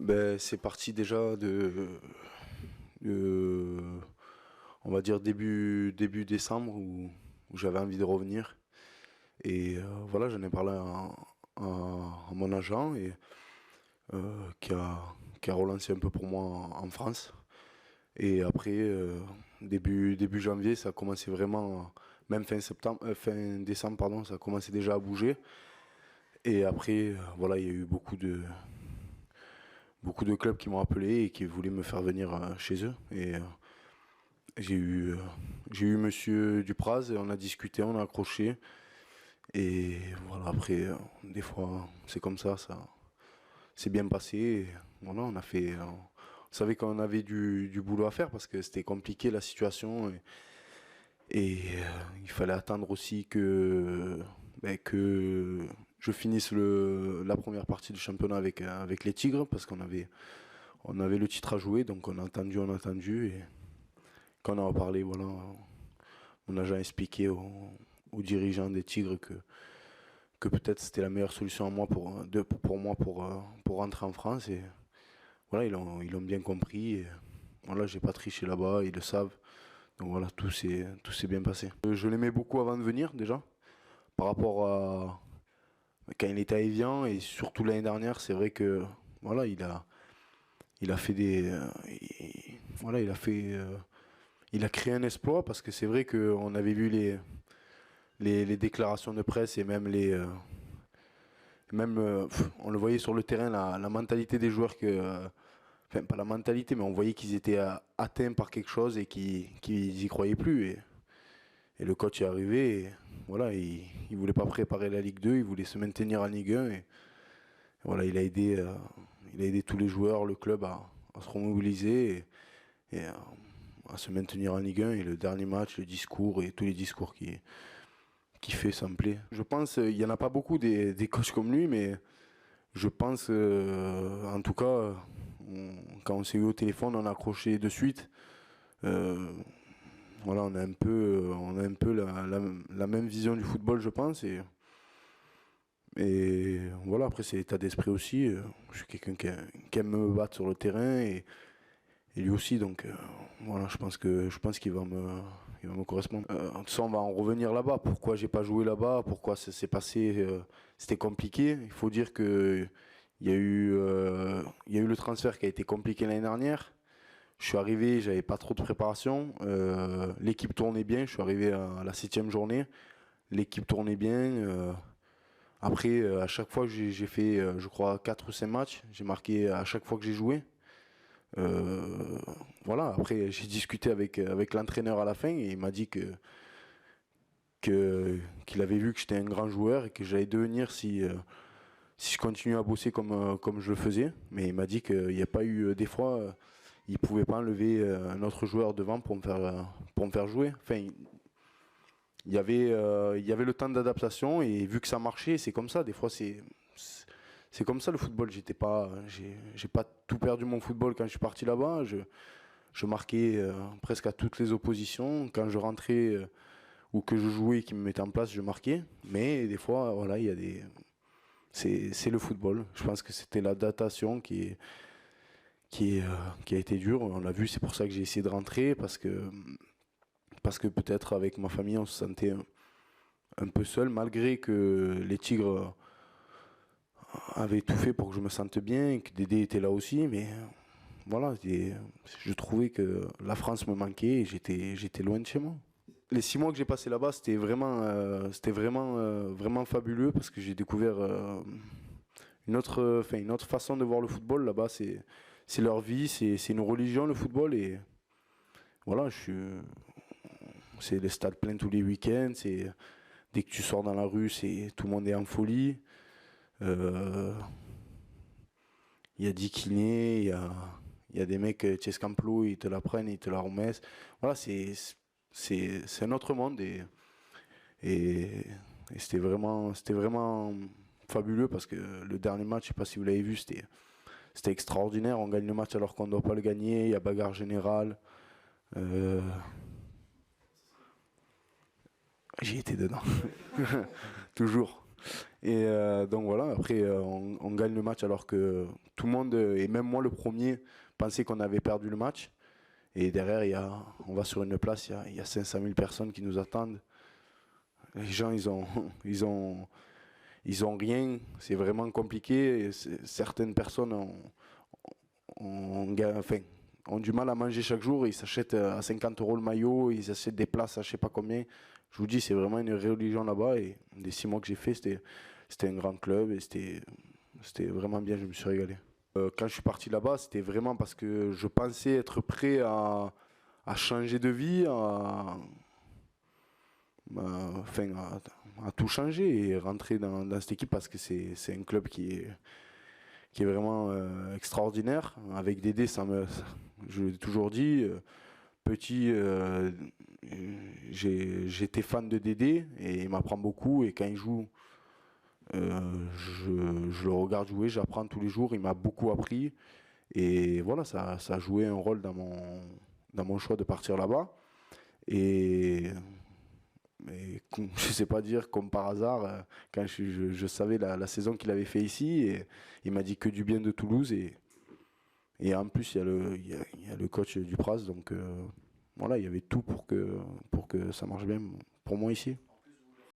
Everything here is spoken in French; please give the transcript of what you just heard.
Ben, c'est parti déjà de- on va dire début décembre où j'avais envie de revenir. Et voilà, j'en ai parlé à mon agent et qui a relancé un peu pour moi en France. Et après, début janvier, ça a commencé vraiment, même fin décembre, pardon, ça a commencé déjà à bouger. Et après, voilà, il y a eu beaucoup de clubs qui m'ont appelé et qui voulaient me faire venir chez eux. Et j'ai eu, euh, j'ai eu Monsieur Dupraz et on a discuté, on a accroché. Et voilà, après, des fois, c'est comme ça s'est bien passé. Et voilà, on savait qu'on avait du boulot à faire parce que c'était compliqué la situation. Il fallait attendre aussi que je finisse la première partie du championnat avec les Tigres parce on avait le titre à jouer. Donc on a attendu. Et quand on a parlé, voilà, on a déjà expliqué aux dirigeants des Tigres que peut-être c'était la meilleure solution à moi pour moi pour rentrer en France. Et voilà, ils l'ont bien compris. Et voilà, j'ai pas triché là-bas, ils le savent. Donc voilà, tout s'est bien passé. Je l'aimais beaucoup avant de venir déjà, par rapport à quand il était à Evian et surtout l'année dernière, c'est vrai que voilà, il a fait voilà, il a créé un exploit parce que c'est vrai qu'on avait vu les déclarations de presse et on le voyait sur le terrain, la mentalité des joueurs enfin pas la mentalité, mais on voyait qu'ils étaient atteints par quelque chose et qu'ils y croyaient plus. Et le coach est arrivé et voilà, il voulait pas préparer la Ligue 2, il voulait se maintenir en Ligue 1 et voilà, il a aidé tous les joueurs, le club à se remobiliser et à se maintenir en Ligue 1 et le dernier match, le discours et tous les discours qui fait, ça me plaît. Je pense, il y en a pas beaucoup des coachs comme lui, mais je pense, en tout cas, quand on s'est eu au téléphone, on a accroché de suite. Euh, voilà, on a un peu la même vision du football, je pense. Et voilà, après, c'est l'état d'esprit aussi. Je suis quelqu'un qui aime me battre sur le terrain et lui aussi. Donc, voilà, je pense il va me correspondre. De toute façon, on va en revenir là-bas. Pourquoi j'ai pas joué là-bas? Pourquoi ça s'est passé? C'était compliqué. Il faut dire que il y a eu le transfert qui a été compliqué l'année dernière. Je suis arrivé, j'avais pas trop de préparation. L'équipe tournait bien. Je suis arrivé à la septième journée. L'équipe tournait bien. Après, à chaque fois que j'ai fait, je crois, 4 ou 5 matchs, j'ai marqué à chaque fois que j'ai joué. Euh, voilà, après, j'ai discuté avec l'entraîneur à la fin et il m'a dit qu'il avait vu que j'étais un grand joueur et que j'allais devenir si je continuais à bosser comme je le faisais. Mais il m'a dit qu'il n'y a pas eu, des fois, il pouvait pas enlever un autre joueur devant pour me faire jouer. Enfin, il y avait le temps d'adaptation et vu que ça marchait, c'est comme ça. Des fois, c'est comme ça le football. J'ai pas tout perdu mon football quand je suis parti là-bas. Je marquais presque à toutes les oppositions. Quand je rentrais ou que je jouais et qu'ils me mettaient en place, je marquais. Mais des fois, voilà, c'est le football. Je pense que c'était l'adaptation qui a été dure. On l'a vu, c'est pour ça que j'ai essayé de rentrer parce que peut-être avec ma famille, on se sentait un peu seul, malgré que les Tigres avaient tout fait pour que je me sente bien, et que Dédé était là aussi, mais voilà, je trouvais que la France me manquait et j'étais loin de chez moi. Les 6 mois que j'ai passé là-bas, vraiment fabuleux parce que j'ai découvert une autre façon de voir le football. Là-bas, c'est leur vie, c'est une religion le football et voilà, c'est les stades pleins tous les week-ends. Dès que tu sors dans la rue, tout le monde est en folie. Euh, Il y a 10 kinés, il y a des mecs, Tiescamplo, ils te la prennent, ils te la remettent. Voilà, c'est un autre monde et, et c'était vraiment fabuleux parce que le dernier match, je sais pas si vous l'avez vu, c'était extraordinaire. On gagne le match alors qu'on ne doit pas le gagner. Il y a bagarre générale. Euh, J'y étais dedans. Toujours. Et donc voilà, après on gagne le match alors que tout le monde, et même moi le premier, pensait qu'on avait perdu le match. Et derrière, on va sur une place, il y a 500 000 personnes qui nous attendent. Les gens, ils ont, ils ont rien, c'est vraiment compliqué. Et certaines personnes enfin, ont du mal à manger chaque jour. Ils s'achètent à 50 euros le maillot, ils achètent des places à je sais pas combien. Je vous dis, c'est vraiment une religion là-bas. Et des 6 mois que j'ai fait, c'était un grand club et c'était vraiment bien, je me suis régalé. Quand je suis parti là-bas, c'était vraiment parce que je pensais être prêt à changer de vie, enfin, à tout changer et rentrer dans cette équipe parce que c'est un club qui est vraiment extraordinaire. Avec Dédé, je l'ai toujours dit, petit, j'étais fan de Dédé et il m'apprend beaucoup. Et quand il joue, je le regarde jouer, j'apprends tous les jours. Il m'a beaucoup appris. Et voilà, ça a joué un rôle dans mon choix de partir là-bas. Et je sais pas dire, comme par hasard, quand je savais la saison qu'il avait fait ici, et il m'a dit que du bien de Toulouse. Et en plus, il y a le coach Dupraz. Donc voilà, il y avait tout pour que ça marche bien pour moi ici.